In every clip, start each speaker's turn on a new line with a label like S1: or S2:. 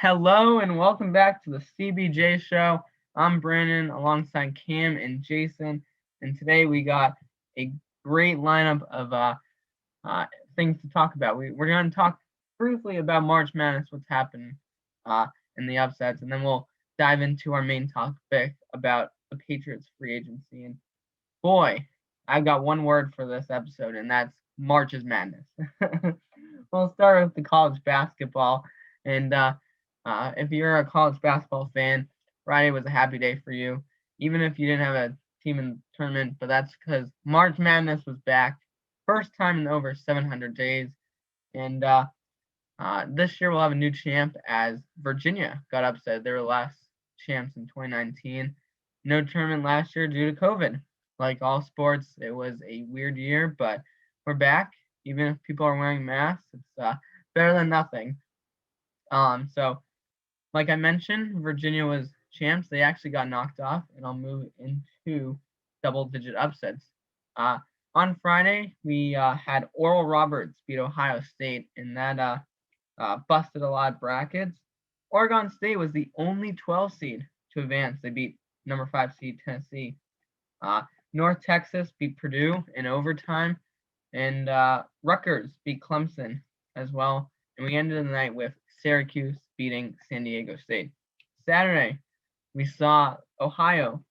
S1: Hello and welcome back to the CBJ show. I'm Brandon alongside Cam and Jason, and today we got a great lineup of uh, things to talk about. We're going to talk briefly about March Madness, what's happened uh, in the upsets, and then we'll dive into our main topic about the Patriots free agency. And boy, I've got one word for this episode, and that's March's Madness. We'll start with the college basketball, and if you're a college basketball fan, Friday was a happy day for you, even if you didn't have a team in the tournament. But that's because March Madness was back, first time in over 700 days, and this year we'll have a new champ as Virginia got upset. They were last champs in 2019. No tournament last year due to COVID. Like all sports, it was a weird year, but we're back. Even if people are wearing masks, it's better than nothing. So like I mentioned, Virginia was champs. They actually got knocked off, and I'll move into double-digit upsets. Uh, on Friday, we had Oral Roberts beat Ohio State, and that busted a lot of brackets. Oregon State was the only 12 seed to advance. They beat number 5 seed Tennessee. Uh, North Texas beat Purdue in overtime, and Rutgers beat Clemson as well. And we ended the night with Syracuse beating San Diego State. Saturday, we saw Ohio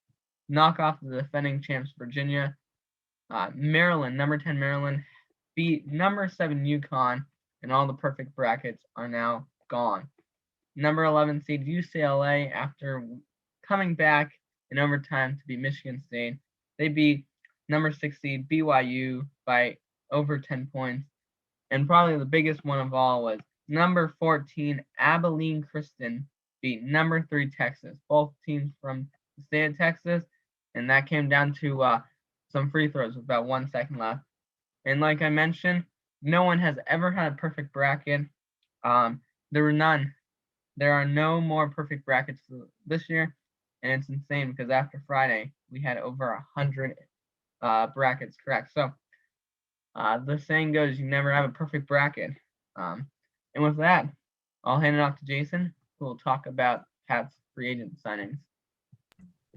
S1: knock off the defending champs Virginia. Maryland, number 10 Maryland, beat number 7 UConn, and all the perfect brackets are now gone. Number 11 seed UCLA, after coming back in overtime to beat Michigan State, they beat number 6 seed BYU by over 10 points. And probably the biggest one of all was number 14 Abilene Christian beat number 3 Texas, both teams from the state of Texas, and that came down to some free throws with about 1 second left. And like I mentioned, no one has ever had a perfect bracket. There were none. There are no more perfect brackets this year, and it's insane because after Friday we had over 100 brackets correct. So the saying goes, you never have a perfect bracket. And with that, I'll hand it off to Jason, who will talk about Pat's free agent signings.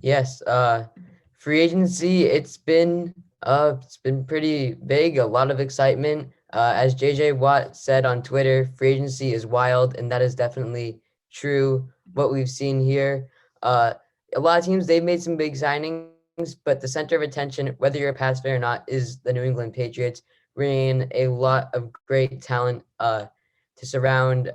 S2: Yes, free agency, it's been pretty big, a lot of excitement. As JJ Watt said on Twitter, free agency is wild, and that is definitely true. What we've seen here, a lot of teams they've made some big signings, but the center of attention, whether you're a Pats fan or not, is the New England Patriots, bringing in a lot of great talent to surround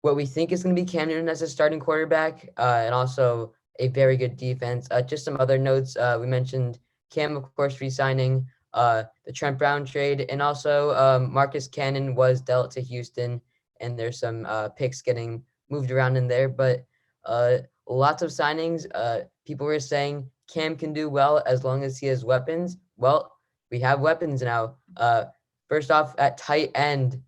S2: what we think is going to be Cam Newton as a starting quarterback, and also a very good defense. Just some other notes. We mentioned Cam, of course, re-signing, the Trent Brown trade, and also Marcus Cannon was dealt to Houston, and there's some picks getting moved around in there. But lots of signings. People were saying Cam can do well as long as he has weapons. Well, we have weapons now. First off, at tight end,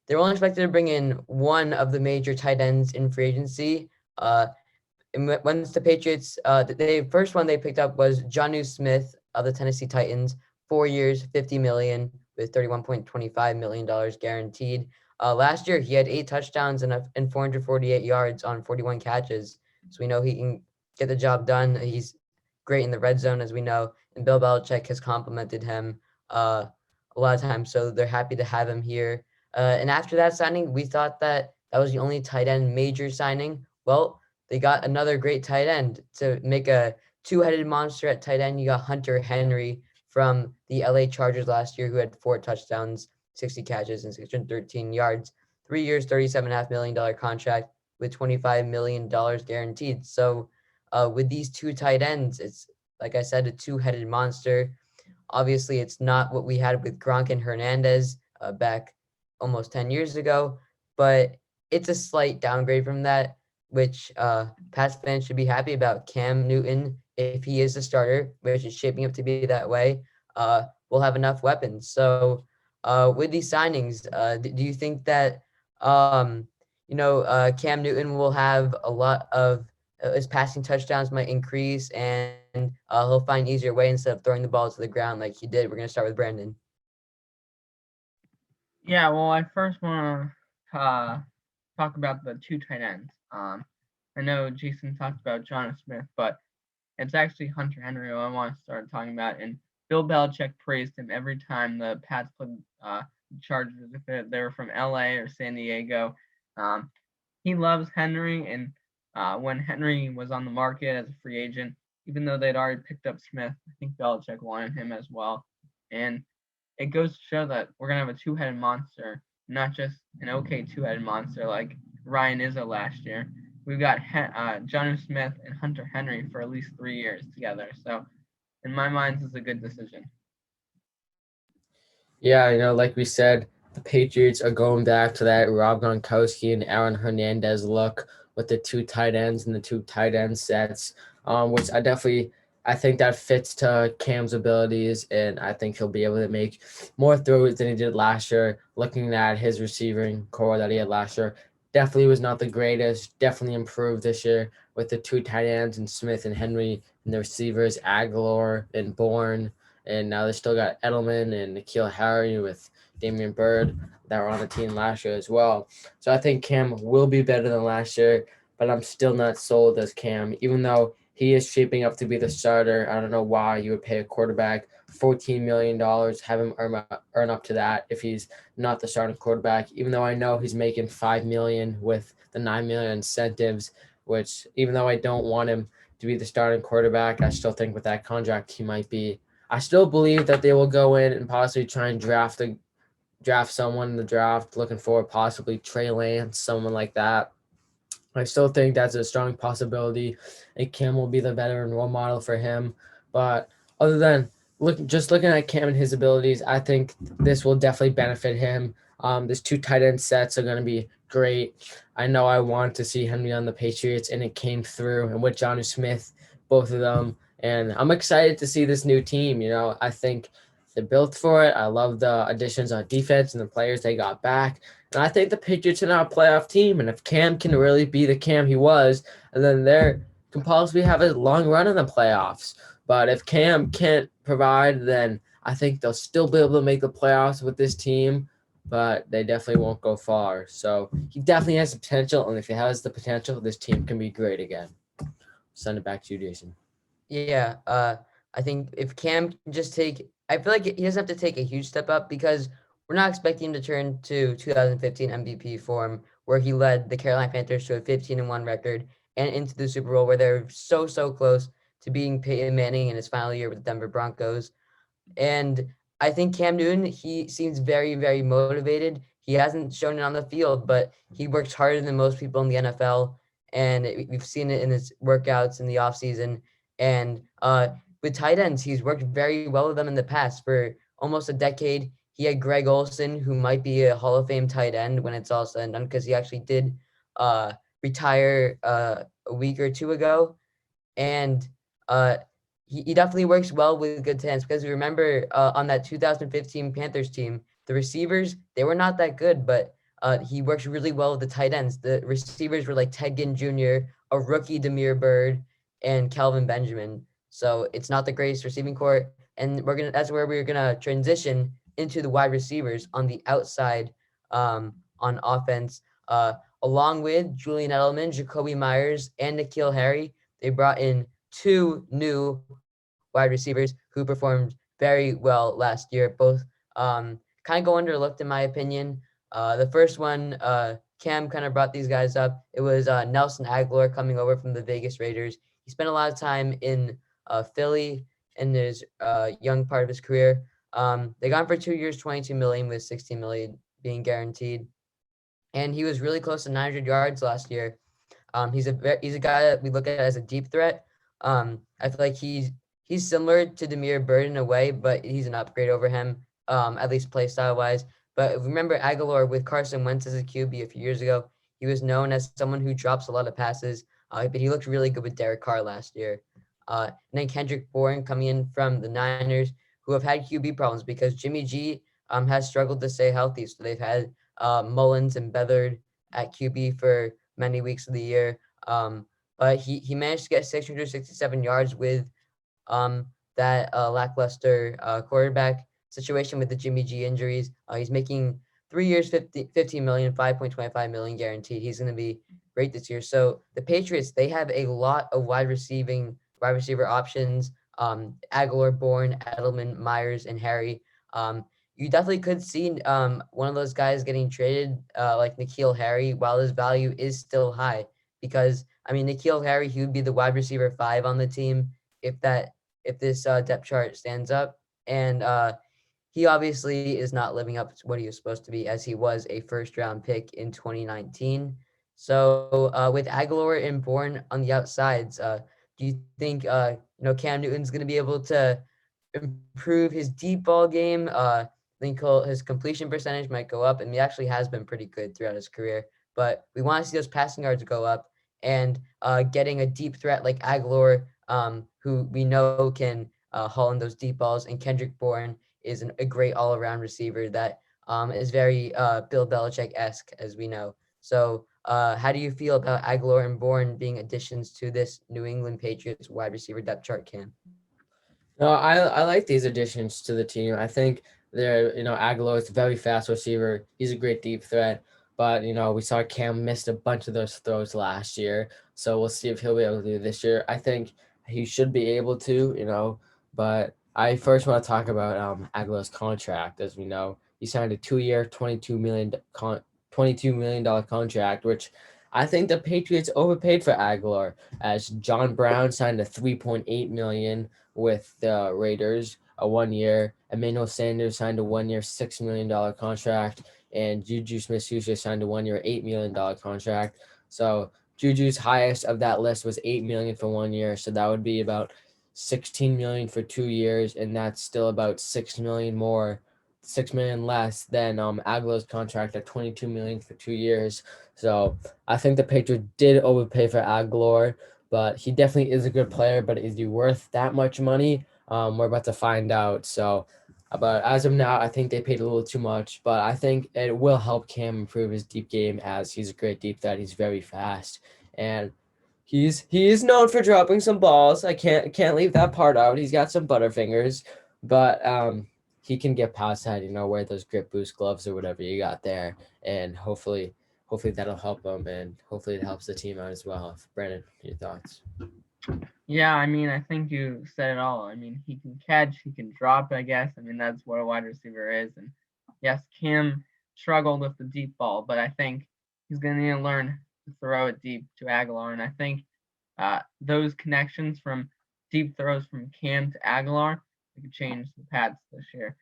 S2: they're only expected to bring in one of the major tight ends in free agency. And once the Patriots, the first one they picked up was Jonnu Smith of the Tennessee Titans, 4 years, $50 million with $31.25 million guaranteed. Last year he had 8 touchdowns and 448 yards on 41 catches, so we know he can get the job done. He's great in the red zone, as we know, and Bill Belichick has complimented him a lot of times, so they're happy to have him here. And after that signing, we thought that that was the only tight end major signing. Well, they got another great tight end to make a two-headed monster at tight end. You got Hunter Henry from the LA Chargers last year, who had 4 touchdowns, 60 catches, and 613 yards. 3 years, $37.5 million contract with $25 million guaranteed. So, with these two tight ends, it's like I said, a two-headed monster. Obviously, it's not what we had with Gronk and Hernandez back almost 10 years ago, but it's a slight downgrade from that, which Pats fans should be happy about. Cam Newton, if he is the starter, which is shaping up to be that way, will have enough weapons. So with these signings, do you think that Cam Newton will have a lot of his passing touchdowns might increase, and he'll find an easier way instead of throwing the ball to the ground like he did? We're going to start with Brandon.
S1: Yeah, well, I first want to talk about the two tight ends. I know Jason talked about Jonnu Smith, but it's actually Hunter Henry who I want to start talking about. And Bill Belichick praised him every time the Pats played Chargers, if they were from LA or San Diego. He loves Henry, and when Henry was on the market as a free agent, even though they'd already picked up Smith, I think Belichick wanted him as well. And it goes to show that we're gonna have a two-headed monster, not just an okay two-headed monster like Ryan Izzo last year. We've got Jonnu Smith and Hunter Henry for at least 3 years together. So, in my mind, this is a good decision.
S3: Yeah, like we said, the Patriots are going back to that Rob Gronkowski and Aaron Hernandez look with the two tight ends and the two tight end sets, which I think that fits to Cam's abilities, and I think he'll be able to make more throws than he did last year. Looking at his receiving core that he had last year, definitely was not the greatest. Definitely improved this year with the two tight ends and Smith and Henry, and the receivers Aguilar and Bourne. And now they still got Edelman and N'Keal Harry with Damian Bird that were on the team last year as well. So I think Cam will be better than last year, but I'm still not sold as Cam, even though he is shaping up to be the starter. I don't know why you would pay a quarterback $14 million, have him earn up to that if he's not the starting quarterback, even though I know he's making $5 million with the $9 million incentives, which even though I don't want him to be the starting quarterback, I still think with that contract he might be. I still believe that they will go in and possibly try and draft someone in the draft, looking for possibly Trey Lance, someone like that. I still think that's a strong possibility, and Cam will be the veteran role model for him. But other than looking at Cam and his abilities, I think this will definitely benefit him. These two tight end sets are going to be great. I know I want to see Henry on the Patriots, and it came through. And with Jonnu Smith, both of them, and I'm excited to see this new team. I think they're built for it. I love the additions on defense and the players they got back. And I think the Patriots are now a playoff team. And if Cam can really be the Cam he was, and then they can possibly have a long run in the playoffs. But if Cam can't provide, then I think they'll still be able to make the playoffs with this team, but they definitely won't go far. So he definitely has the potential. And if he has the potential, this team can be great again. Send it back to you, Jason.
S2: Yeah, I think if Cam can just I feel like he doesn't have to take a huge step up because we're not expecting him to turn to 2015 MVP form where he led the Carolina Panthers to a 15-1 record and into the Super Bowl where they're so close to being Peyton Manning in his final year with the Denver Broncos. And I think Cam Newton, he seems very motivated. He hasn't shown it on the field, but he works harder than most people in the NFL. And we've seen it in his workouts in the offseason. And with tight ends, he's worked very well with them in the past. For almost a decade, he had Greg Olsen, who might be a Hall of Fame tight end when it's all said and done, because he actually did retire a week or two ago. And he definitely works well with good tight ends, because we remember on that 2015 Panthers team, the receivers, they were not that good, but he works really well with the tight ends. The receivers were like Ted Ginn Jr., a rookie Damiere Byrd, and Kelvin Benjamin. So it's not the greatest receiving core, and that's where we're gonna transition into the wide receivers on the outside on offense, along with Julian Edelman, Jacoby Myers, and N'Keal Harry. They brought in two new wide receivers who performed very well last year. Both kind of go underlooked in my opinion. The first one, Cam kind of brought these guys up. It was Nelson Aguilar coming over from the Vegas Raiders. He spent a lot of time in Philly in his young part of his career. They got him for 2 years, $22 million, with $16 million being guaranteed. And he was really close to 900 yards last year. He's a guy that we look at as a deep threat. I feel like he's similar to Damiere Byrd in a way, but he's an upgrade over him, at least play style wise. But remember Aguilar with Carson Wentz as a QB a few years ago. He was known as someone who drops a lot of passes, but he looked really good with Derek Carr last year. And then Kendrick Bourne coming in from the Niners, who have had QB problems because Jimmy G has struggled to stay healthy. So they've had Mullins and Beathard at QB for many weeks of the year. But he managed to get 667 yards with that lackluster quarterback situation with the Jimmy G injuries. He's making 3 years, 15 million, 5.25 million guaranteed. He's going to be great this year. So the Patriots, they have a lot of wide receiver options. Aguilar, Bourne, Edelman, Myers, and Harry. You definitely could see one of those guys getting traded, like N'Keal Harry, while his value is still high. Because I mean, N'Keal Harry, he would be the wide receiver 5 on the team if this depth chart stands up. And he obviously is not living up to what he was supposed to be, as he was a first-round pick in 2019. So with Aguilar and Bourne on the outsides, do you think Cam Newton's going to be able to improve his deep ball game? I think his completion percentage might go up, and he actually has been pretty good throughout his career. But we want to see those passing yards go up, and getting a deep threat like Aguilar, who we know can haul in those deep balls, and Kendrick Bourne is a great all-around receiver that is very Bill Belichick-esque, as we know. So how do you feel about Aguilar and Bourne being additions to this New England Patriots wide receiver depth chart, Cam?
S3: No, I like these additions to the team. I think Aguilar is a very fast receiver. He's a great deep threat. But, we saw Cam missed a bunch of those throws last year. So we'll see if he'll be able to do it this year. I think he should be able to, but I first want to talk about Aguilar's contract. As we know, he signed a 2-year, $22 million contract, which I think the Patriots overpaid for Aguilar, as John Brown signed a $3.8 million with the Raiders, a 1-year. Emmanuel Sanders signed a 1-year, $6 million contract, and Juju Smith-Schuster signed a 1-year, $8 million contract. So Juju's highest of that list was $8 million for 1 year, so that would be about $16 million for 2 years, and that's still about $6 million less than Aguilar's contract at $22 million for 2 years. So I think the Patriots did overpay for Aguilar, but he definitely is a good player. But is he worth that much money? We're about to find out. So, but as of now, I think they paid a little too much. But I think it will help Cam improve his deep game, as he's a great deep threat. He's very fast, and he is known for dropping some balls. I can't leave that part out. He's got some butterfingers, but he can get past that. Wear those grip boost gloves or whatever you got there, and hopefully that'll help him, and hopefully it helps the team out as well. Brandon, your thoughts?
S1: Yeah, I mean, I think you said it all. I mean, he can catch, he can drop, I guess. I mean, that's what a wide receiver is. And yes, Cam struggled with the deep ball, but I think he's going to need to learn to throw it deep to Aguilar. And I think those connections from deep throws from Cam to Aguilar could change the Pats this year.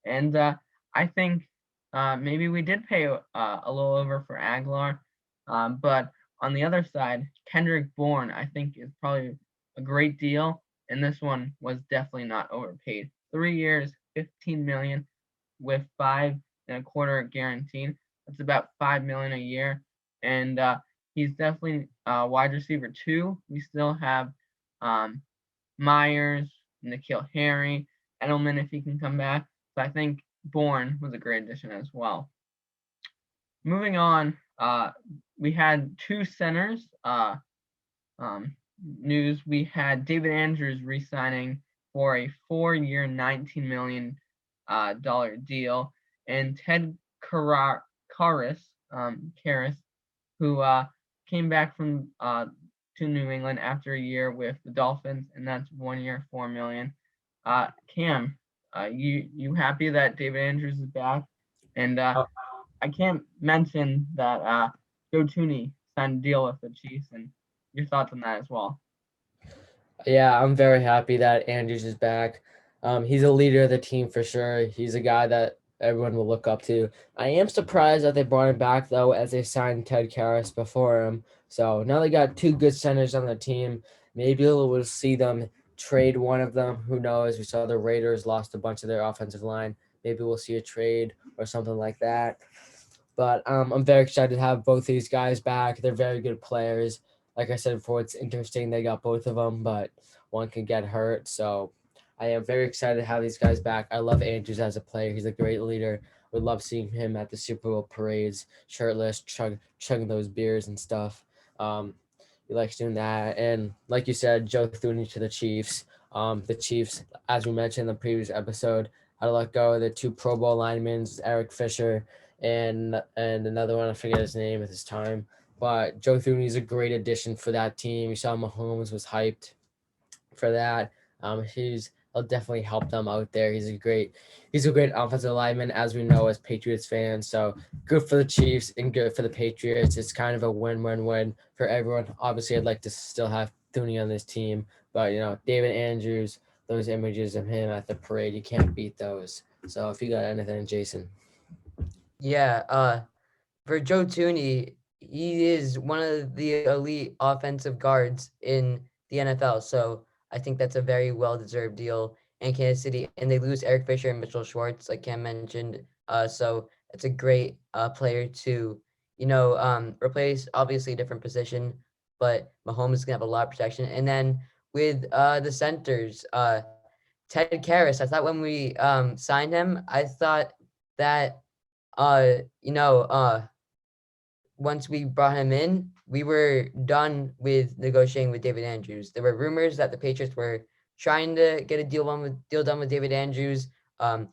S1: And I think maybe we did pay a little over for Aguilar, but on the other side, Kendrick Bourne, I think, is probably a great deal, and this one was definitely not overpaid. 3 years, $15 million, with 5.25 guaranteed. That's about $5 million a year, and he's definitely wide receiver 2. We still have Myers, N'Keal Harry, Edelman if he can come back. So I think Bourne was a great addition as well. Moving on, we had 2 centers news. We had David Andrews re-signing for a 4-year, $19 million deal, and Ted Karras, who came back from to New England after a year with the Dolphins, and that's 1 year, $4 million. Cam, you happy that David Andrews is back? And I can't mention that Joe Thuney signed a deal with the Chiefs, and your thoughts on that as well.
S3: Yeah, I'm very happy that Andrews is back. He's a leader of the team for sure. He's a guy that everyone will look up to. I am surprised that they brought him back, though, as they signed Ted Karras before him. So now they got 2 good centers on the team. Maybe we'll see them trade one of them. Who knows? We saw the Raiders lost a bunch of their offensive line. Maybe we'll see a trade or something like that. But I'm very excited to have both these guys back. They're very good players. Like I said before, it's interesting they got both of them, but one can get hurt. So I am very excited to have these guys back. I love Andrews as a player. He's a great leader. Would love seeing him at the Super Bowl parades, shirtless, chugging those beers and stuff. He likes doing that. And like you said, Joe Thuney to the Chiefs. The Chiefs, as we mentioned in the previous episode, had to let go of the 2 Pro Bowl linemen, Eric Fisher and another one, I forget his name at this time. But Joe Thuney is a great addition for that team. You saw Mahomes was hyped for that. He'll definitely help them out there. He's a great offensive lineman, as we know as Patriots fans. So good for the Chiefs and good for the Patriots. It's kind of a win-win-win for everyone. Obviously, I'd like to still have Thuney on this team, but David Andrews, those images of him at the parade, you can't beat those. So if you got anything, Jason.
S2: Yeah, for Joe Tooney, he is one of the elite offensive guards in the NFL. So I think that's a very well-deserved deal in Kansas City. And they lose Eric Fisher and Mitchell Schwartz, like Cam mentioned. So it's a great player to, replace obviously a different position, but Mahomes is gonna have a lot of protection. And then with the centers, Ted Karras, I thought when we signed him, I thought that uh, you know, uh, once we brought him in, we were done with negotiating with David Andrews. There were rumors that the Patriots were trying to get a deal done with David Andrews.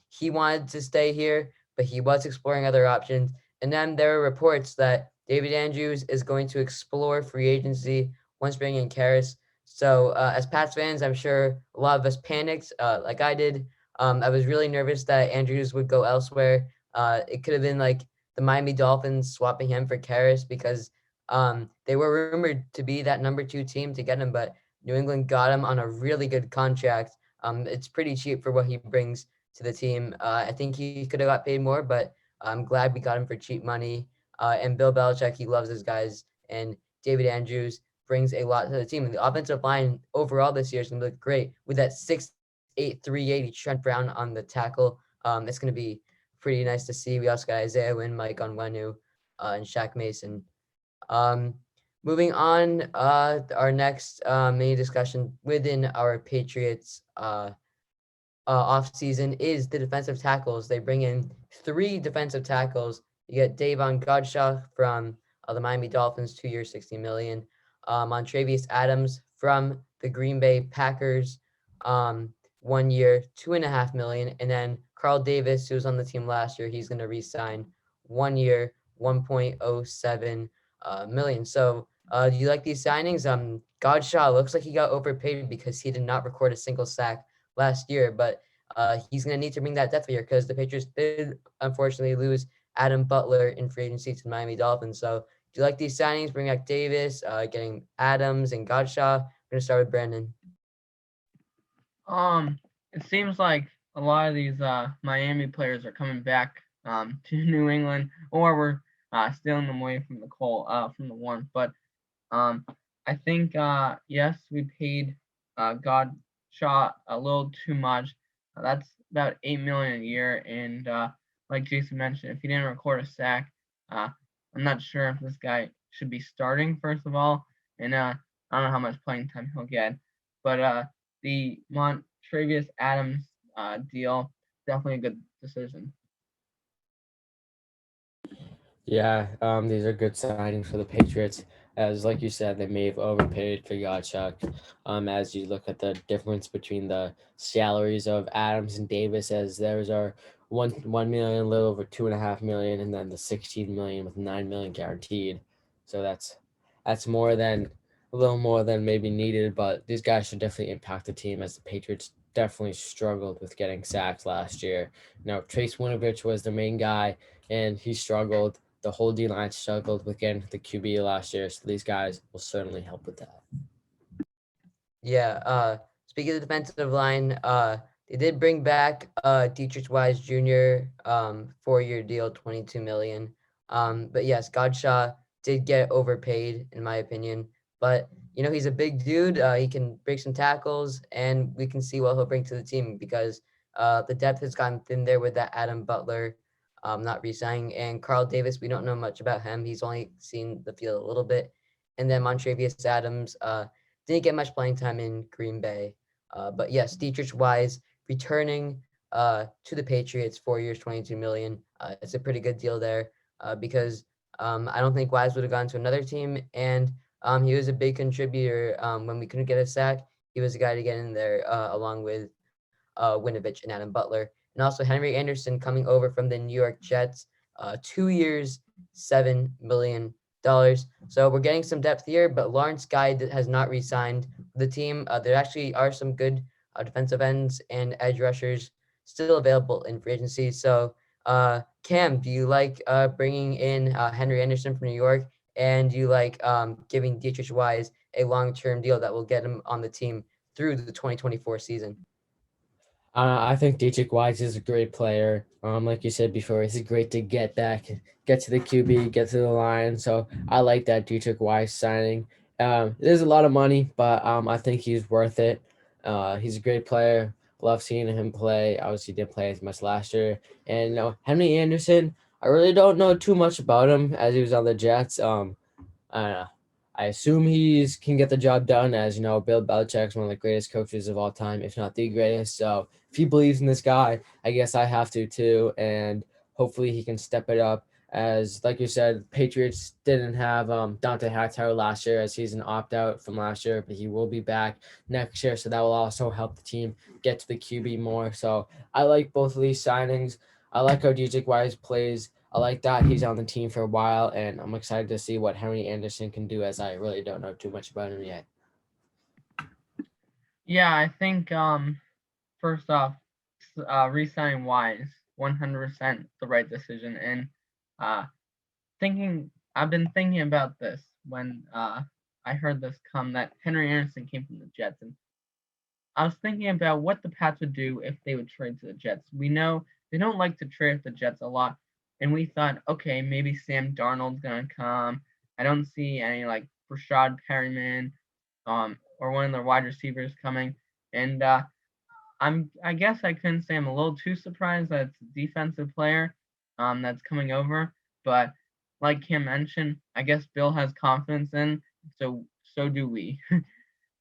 S2: He wanted to stay here, but he was exploring other options. And then there were reports that David Andrews is going to explore free agency once bringing in Karras. So as Pats fans, I'm sure a lot of us panicked, like I did. I was really nervous that Andrews would go elsewhere. It could have been like the Miami Dolphins swapping him for Karras because they were rumored to be that number 2 team to get him, but New England got him on a really good contract. It's pretty cheap for what he brings to the team. I think he could have got paid more, but I'm glad we got him for cheap money. And Bill Belichick, he loves his guys, and David Andrews brings a lot to the team. And the offensive line overall this year is going to look great with that 6'8", 380 Trent Brown on the tackle. It's going to be pretty nice to see. We also got Isaiah Wynn, Mike Onwenu, and Shaq Mason. Um, Moving on, our next mini discussion within our Patriots off season is the defensive tackles. They bring in 3 defensive tackles. You get Davon Godchaux from the Miami Dolphins, 2 years, $60 million. Montravius Adams from the Green Bay Packers, 1 year, $2.5 million. And then Carl Davis, who was on the team last year, he's going to re-sign 1 year, 1.07 million. So do you like these signings? Godchaux looks like he got overpaid because he did not record a single sack last year, but he's going to need to bring that depth here because the Patriots did unfortunately lose Adam Butler in free agency to the Miami Dolphins. So do you like these signings? Bring back Davis, getting Adams and Godchaux. We're going to start with Brandon.
S1: It seems like a lot of these Miami players are coming back to New England, or we're stealing them away from from the warmth. But I think yes, we paid Godchaux a little too much. That's about $8 million a year, and like Jason mentioned, if he didn't record a sack, I'm not sure if this guy should be starting first of all, and I don't know how much playing time he'll get. But the Montravius Adams deal, definitely a good decision.
S3: Yeah, these are good signings for the Patriots. As like you said, they may have overpaid for Godchaux. As you look at the difference between the salaries of Adams and Davis, as theirs are 1 million, a little over 2.5 million, and then the 16 million with 9 million guaranteed. So that's more than a little more than maybe needed, but these guys should definitely impact the team as the Patriots definitely struggled with getting sacks last year. Now Trace Winovich was the main guy, and he struggled. The whole D line struggled with getting the QB last year, so these guys will certainly help with that.
S2: Yeah. Speaking of the defensive line, they did bring back Dietrich Wise Jr. 4-year deal, 22 million. But yes, Godchaux did get overpaid in my opinion. But he's a big dude. He can break some tackles, and we can see what he'll bring to the team because the depth has gotten thin there with that Adam Butler not re-signing, and Carl Davis. We don't know much about him. He's only seen the field a little bit, and then Montravius Adams. Didn't get much playing time in Green Bay. But yes, Dietrich Wise returning to the Patriots, 4 years, 22 million. It's a pretty good deal there because I don't think Wise would have gone to another team. And he was a big contributor when we couldn't get a sack. He was the guy to get in there along with Winovich and Adam Butler. And also Henry Anderson coming over from the New York Jets. 2 years, $7 million. So we're getting some depth here, but Lawrence Guy has not re-signed the team. There actually are some good defensive ends and edge rushers still available in free agency. So, Cam, do you like bringing in Henry Anderson from New York, and do you like giving Dietrich Wise a long-term deal that will get him on the team through the 2024 season?
S3: I think Dietrich Wise is a great player. Like you said before, he's great to get back, get to the QB, get to the line. So I like that Dietrich Wise signing. It is a lot of money, but I think he's worth it. He's a great player. Love seeing him play. Obviously, didn't play as much last year. And Henry Anderson, I really don't know too much about him as he was on the Jets. Uh, I assume he's can get the job done, as Bill Belichick's one of the greatest coaches of all time, if not the greatest. So if he believes in this guy, I guess I have to too, and hopefully he can step it up. As like you said, Patriots didn't have Dante Hightower last year, as he's an opt out from last year, but he will be back next year, so that will also help the team get to the QB more. So I like both of these signings. I like how Dietrich Wise plays. I like that he's on the team for a while, and I'm excited to see what Henry Anderson can do, as I really don't know too much about him yet.
S1: Yeah, I think first off, re-signing Wise, 100% the right decision. And I've been thinking about this when I heard this come that Henry Anderson came from the Jets, and I was thinking about what the Pats would do if they would trade to the Jets. We know they don't like to trade with the Jets a lot, and we thought, okay, maybe Sam Darnold's gonna come. I don't see any like Rashad Perryman, or one of the wide receivers coming, and I guess I couldn't say I'm a little too surprised that it's a defensive player, that's coming over, but like Kim mentioned, I guess Bill has confidence in, so do we.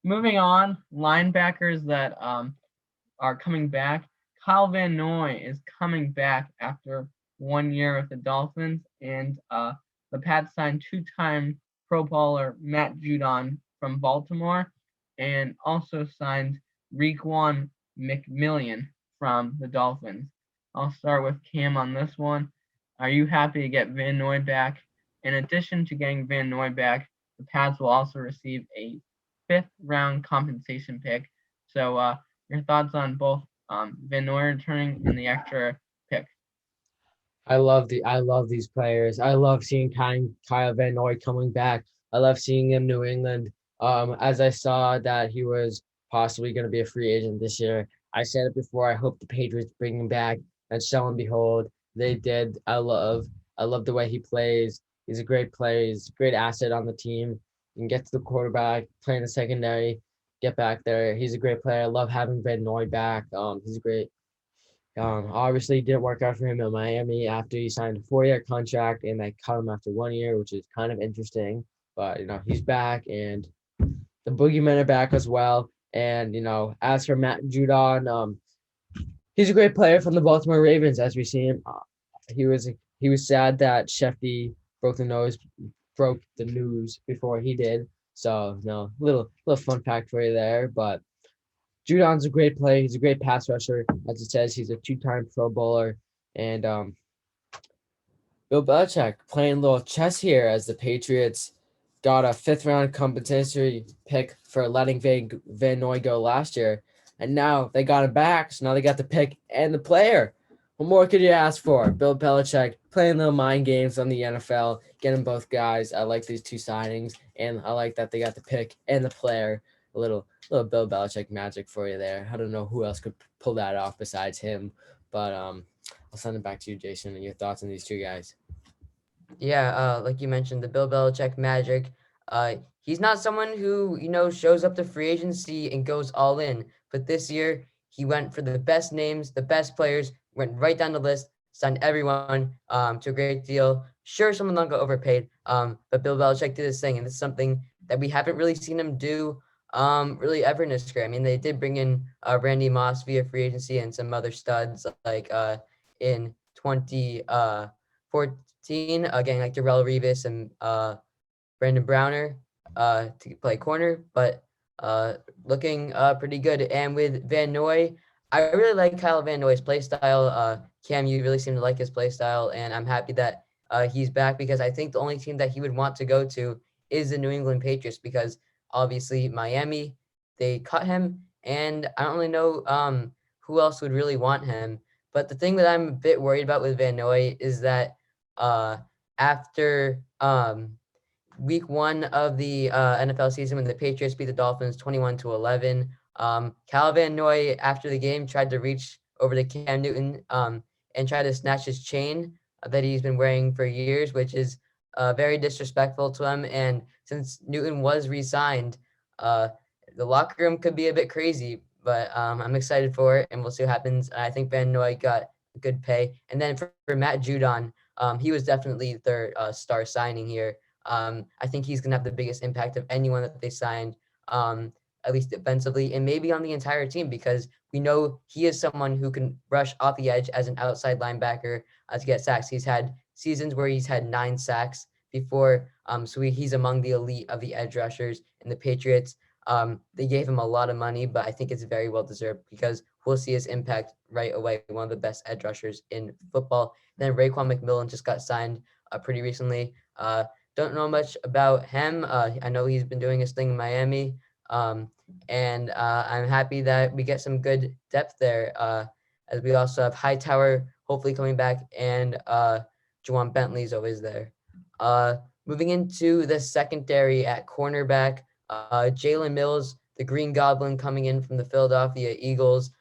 S1: Moving on, linebackers that are coming back. Kyle Van Noy is coming back after 1 year with the Dolphins, and the Pats signed two-time Pro Bowler Matt Judon from Baltimore, and also signed Raekwon McMillian from the Dolphins. I'll start with Cam on this one. Are you happy to get Van Noy back? In addition to getting Van Noy back, the Pats will also receive a 5th round compensation pick. So your thoughts on both Van Noy returning and the extra pick?
S3: I love these players. I love seeing Kyle Van Noy coming back. I love seeing him in New England. As I saw that he was possibly going to be a free agent this year, I said it before. I hope the Patriots bring him back, and so and behold, they did. I love the way he plays. He's a great player. He's a great asset on the team. You can get to the quarterback, play in the secondary, get back there. He's a great player. I love having Van Noy back. He's great. Obviously, it didn't work out for him in Miami after he signed a 4-year contract, and they cut him after 1 year, which is kind of interesting. But he's back, and the Boogeymen are back as well. And as for Matt Judon, he's a great player from the Baltimore Ravens. As we see him, he was sad that Shefty broke the news before he did. So little fun fact for you there. But Judon's a great player. He's a great pass rusher. As it says, he's a 2-time Pro Bowler. And Bill Belichick playing a little chess here, as the Patriots got a 5th round compensatory pick for letting Van Noy go last year. And now they got him back. So now they got the pick and the player. What more could you ask for? Bill Belichick playing little mind games on the NFL, getting both guys. I like these two signings, and I like that they got the pick and the player. A little Bill Belichick magic for you there. I don't know who else could pull that off besides him, but I'll send it back to you, Jason, and your thoughts on these two guys.
S2: Yeah, like you mentioned, the Bill Belichick magic. He's not someone who shows up to free agency and goes all in. But this year, he went for the best names, the best players, went right down the list, signed everyone to a great deal. Sure, some of them got overpaid, but Bill Belichick did his thing, and it's something that we haven't really seen him do really ever in his career. I mean, they did bring in Randy Moss via free agency and some other studs like in 2014, again like Darrelle Revis and Brandon Browner to play corner, but looking pretty good. And with Van Noy, I really like Kyle Van Noy's play style. Cam, you really seem to like his play style, and I'm happy that he's back because I think the only team that he would want to go to is the New England Patriots because obviously Miami, they cut him, and I don't really know who else would really want him. But the thing that I'm a bit worried about with Van Noy is that uh, after week one of the NFL season when the Patriots beat the Dolphins 21-11. Cal Van Noy, after the game, tried to reach over to Cam Newton and try to snatch his chain that he's been wearing for years, which is very disrespectful to him. And since Newton was re-signed, uh, the locker room could be a bit crazy, but I'm excited for it, and we'll see what happens. I think Van Noy got good pay. And then for Matt Judon, he was definitely their star signing here. I think he's going to have the biggest impact of anyone that they signed, at least defensively, and maybe on the entire team because we know he is someone who can rush off the edge as an outside linebacker to get sacks. He's had seasons where he's had 9 sacks before, so he's among the elite of the edge rushers. And the Patriots, they gave him a lot of money, but I think it's very well deserved because we'll see his impact right away. One of the best edge rushers in football. Then Raekwon McMillan just got signed pretty recently. Don't know much about him. I know he's been doing his thing in Miami, and I'm happy that we get some good depth there. As we also have Hightower hopefully coming back, and Juwan Bentley's always there. Moving into the secondary at cornerback, Jalen Mills, the Green Goblin, coming in from the Philadelphia Eagles.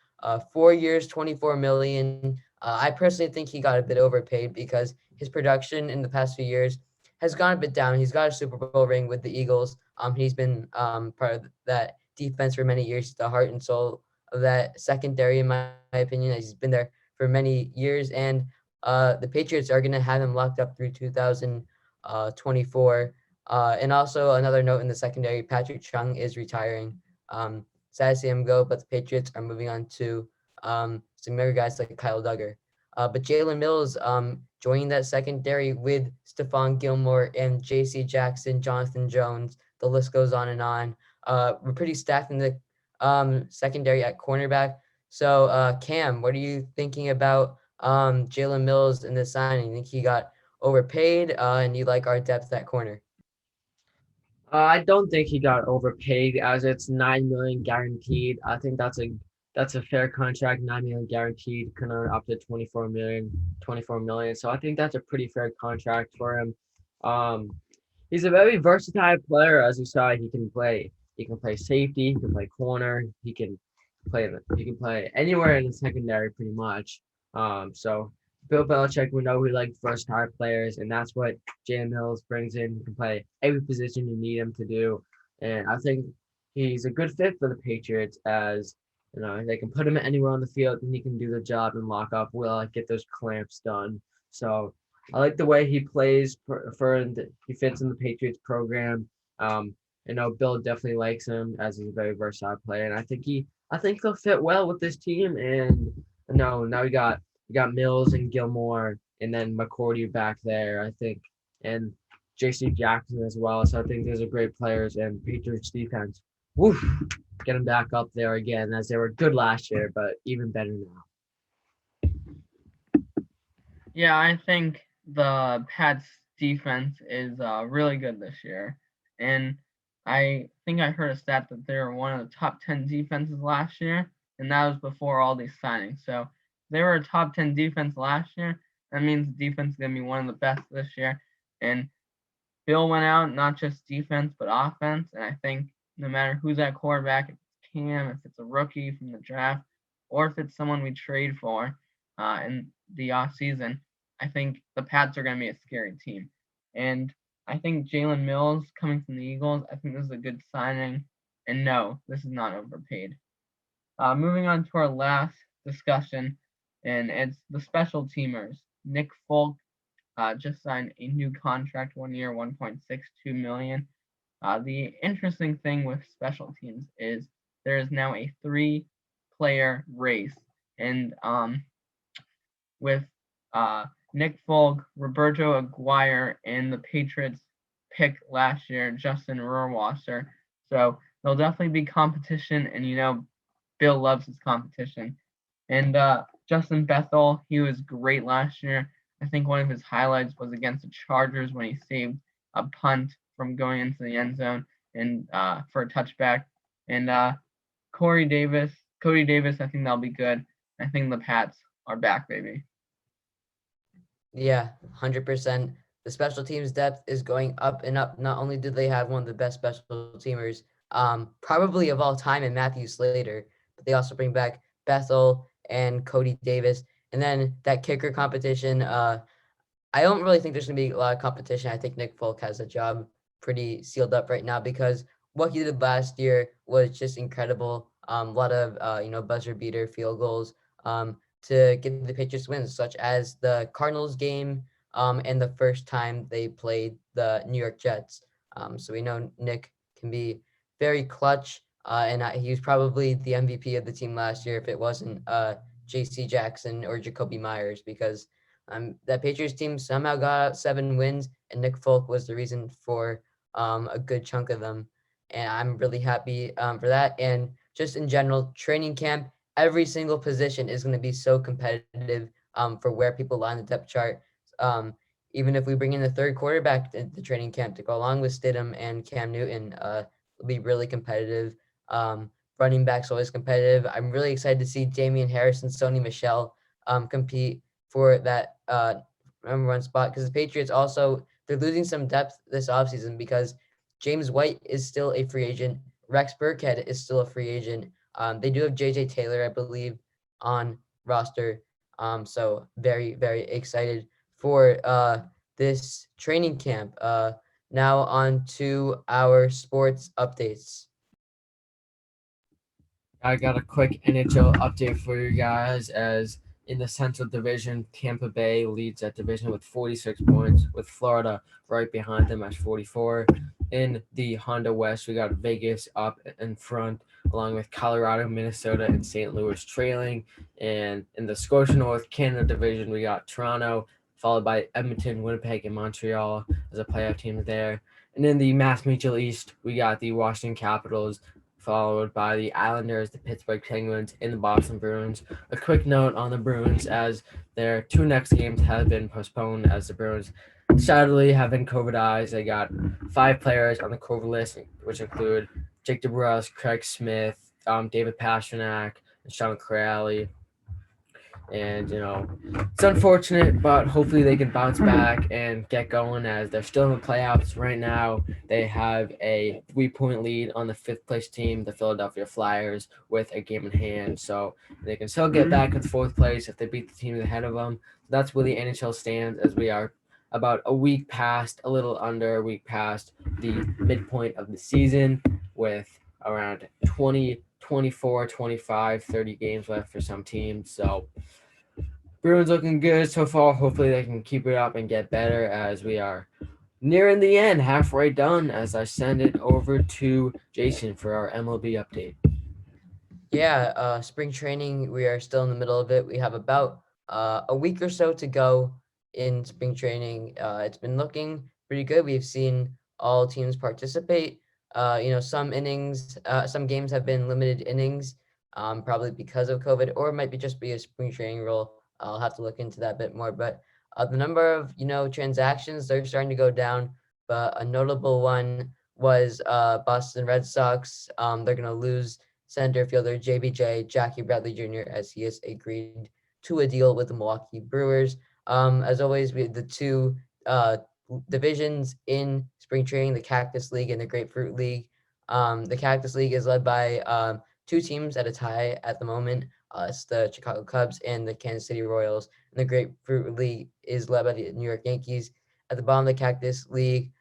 S2: 4 years, 24 million. I personally think he got a bit overpaid because his production in the past few years has gone a bit down. He's got a Super Bowl ring with the Eagles. He's been part of that defense for many years, the heart and soul of that secondary, in my opinion. He's been there for many years, and the Patriots are going to have him locked up through 2024. And also another note in the secondary, Patrick Chung is retiring. Sad to see him go, but the Patriots are moving on to some other guys like Kyle Duggar. But Jalen Mills joining that secondary with Stephon Gilmore and J.C. Jackson, Jonathan Jones. The list goes on and on. We're pretty stacked in the secondary at cornerback. So, Cam, what are you thinking about Jalen Mills in this signing? You think he got overpaid, and you like our depth at corner?
S3: I don't think he got overpaid as it's 9 million guaranteed. I think that's a fair contract, 9 million guaranteed, can earn up to 24 million. So I think that's a pretty fair contract for him. Um, he's a very versatile player, as you saw. He can play safety, he can play corner, he can play anywhere in the secondary pretty much. So Bill Belichick, we know he likes versatile players, and that's what Jalen Mills brings in. He can play every position you need him to do, and I think he's a good fit for the Patriots. As you know, they can put him anywhere on the field, and he can do the job and lock up well, get those clamps done. So I like the way he plays. He fits in the Patriots program. Bill definitely likes him as he's a very versatile player, and I think he'll fit well with this team. And no, now we got Mills and Gilmore, and then McCourty back there, I think, and J.C. Jackson as well. So I think those are great players, and Patriots defense, woof, get them back up there again as they were good last year, but even better now.
S1: Yeah, I think the Pats defense is really good this year. And I think I heard a stat that they were one of the top 10 defenses last year, and that was before all these signings. So they were a top 10 defense last year. That means the defense is going to be one of the best this year. And Bill went out, not just defense, but offense. And I think no matter who's at quarterback, if it's Cam, if it's a rookie from the draft, or if it's someone we trade for in the offseason, I think the Pats are going to be a scary team. And I think Jalen Mills coming from the Eagles, I think this is a good signing. And no, this is not overpaid. Moving on to our last discussion, and it's the special teamers. Nick Folk just signed a new contract, 1 year, 1.62 million. The interesting thing with special teams is there is now a 3-player race, and with Nick Folk, Roberto Aguirre, and the Patriots pick last year, Justin Rohrwasser. So there'll definitely be competition, and Bill loves his competition. And Justin Bethel, he was great last year. I think one of his highlights was against the Chargers when he saved a punt from going into the end zone and for a touchback. And Cody Davis, I think that'll be good. I think the Pats are back, baby.
S2: Yeah, 100%. The special teams depth is going up and up. Not only do they have one of the best special teamers, probably of all time in Matthew Slater, but they also bring back Bethel and Cody Davis. And then that kicker competition, I don't really think there's going to be a lot of competition. I think Nick Folk has a job pretty sealed up right now because what he did last year was just incredible. A lot of buzzer beater field goals to give the Patriots wins, such as the Cardinals game and the first time they played the New York Jets. So we know Nick can be very clutch, and he was probably the MVP of the team last year if it wasn't J.C. Jackson or Jacoby Myers, because that Patriots team somehow got out 7 wins, and Nick Folk was the reason for a good chunk of them. And I'm really happy for that. And just in general, training camp, every single position is going to be so competitive for where people line the depth chart. Even if we bring in the third quarterback into the training camp to go along with Stidham and Cam Newton, it'll be really competitive. Running backs always competitive. I'm really excited to see Damian Harris and Sony Michel compete for that number 1 spot, because the Patriots also, they're losing some depth this offseason because James White is still a free agent. Rex Burkhead is still a free agent. They do have JJ Taylor, I believe, on roster. So very, very excited for this training camp. Now on to our sports updates.
S3: I got a quick NHL update for you guys. As in the Central Division, Tampa Bay leads that division with 46 points, with Florida right behind them at 44. In the Honda West, we got Vegas up in front, along with Colorado, Minnesota, and St. Louis trailing. And in the Scotia North Canada Division, we got Toronto, followed by Edmonton, Winnipeg, and Montreal as a playoff team there. And in the Mass Mutual East, we got the Washington Capitals, followed by the Islanders, the Pittsburgh Penguins, and the Boston Bruins. A quick note on the Bruins, as their 2 next games have been postponed, as the Bruins sadly have been COVIDized. They got 5 players on the COVID list, which include Jake DeBrusk, Craig Smith, David Pastrnak, and Sean Corrali. And it's unfortunate, but hopefully they can bounce back and get going, as they're still in the playoffs right now. They have a 3-point lead on the 5th place team, the Philadelphia Flyers, with a game in hand. So they can still get back into 4th place if they beat the teams ahead of them. That's where the NHL stands, as we are about a little under a week past the midpoint of the season, with around 20, 24, 25, 30 games left for some teams. So Bruins looking good so far. Hopefully they can keep it up and get better, as we are nearing the end, halfway done, as I send it over to Jason for our MLB update.
S2: Yeah, spring training, we are still in the middle of it. We have about a week or so to go in spring training. It's been looking pretty good. We've seen all teams participate. Some innings, some games have been limited innings, probably because of COVID, or it might just be a spring training rule. I'll have to look into that a bit more. But the number of transactions, they're starting to go down. But a notable one was Boston Red Sox. They're going to lose center fielder JBJ, Jackie Bradley Jr., as he has agreed to a deal with the Milwaukee Brewers. As always, we had the 2 divisions in spring training, the Cactus League and the Grapefruit League. The Cactus League is led by 2 teams at a tie at the moment. It's the Chicago Cubs and the Kansas City Royals. And the Grapefruit League is led by the New York Yankees. At the bottom of the Cactus League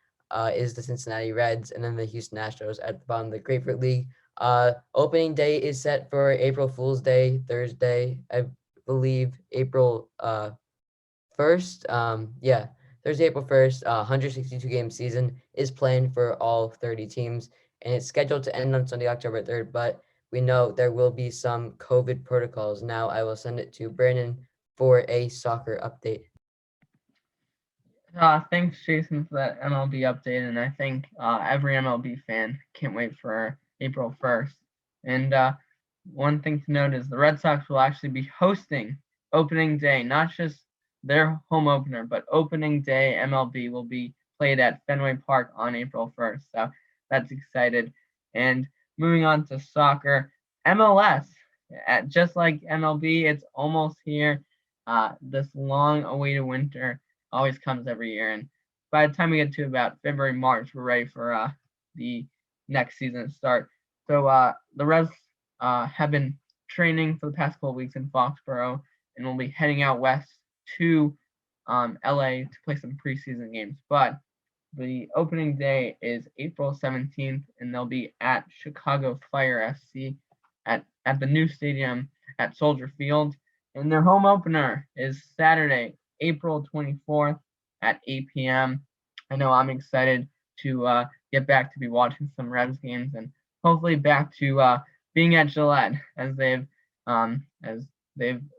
S2: is the Cincinnati Reds, and then the Houston Astros at the bottom of the Grapefruit League. Opening day is set for April Fool's Day, Thursday, I believe, April 1st. Thursday, April 1st. 162 game season is planned for all 30 teams, and it's scheduled to end on Sunday, October 3rd, but we know there will be some COVID protocols. Now I will send it to Brandon for a soccer update.
S1: Thanks, Jason, for that MLB update, and I think every MLB fan can't wait for April 1st. And one thing to note is the Red Sox will actually be hosting opening day, not just their home opener, but opening day MLB will be played at Fenway Park on April 1st. So that's excited. And moving on to soccer, MLS, just like MLB, it's almost here. This long awaited winter always comes every year. And by the time we get to about February, March, we're ready for the next season to start. So the Revs have been training for the past couple of weeks in Foxborough, and we'll be heading out west to LA to play some preseason games. But the opening day is April 17th, and they'll be at Chicago Fire FC at the new stadium at Soldier Field. And their home opener is Saturday, April 24th at 8 p.m. I know I'm excited to get back to be watching some Revs games and hopefully back to being at Gillette as they've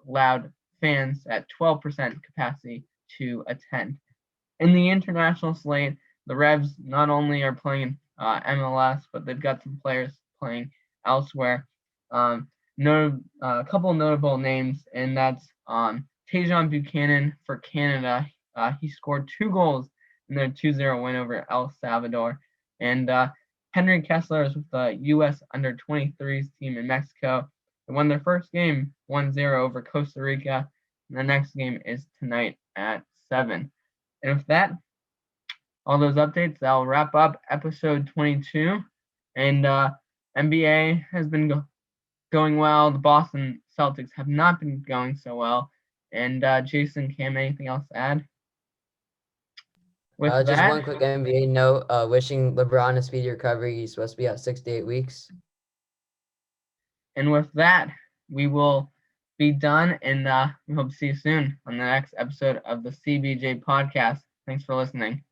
S1: allowed fans at 12% capacity to attend. In the international slate, the Revs not only are playing MLS, but they've got some players playing elsewhere. A couple notable names, and that's Tajon Buchanan for Canada. He scored 2 goals in their 2-0 win over El Salvador. And Henry Kessler is with the U.S. under-23s team in Mexico. They won their first game 1-0 over Costa Rica. And the next game is tonight at 7. And with that, all those updates, that'll wrap up episode 22. And NBA has been going well. The Boston Celtics have not been going so well. And Jason, Cam, anything else to add?
S2: Just one quick NBA note, wishing LeBron a speedy recovery. He's supposed to be out 6 to 8 weeks.
S1: And with that, we will be done, and we hope to see you soon on the next episode of the CBJ podcast. Thanks for listening.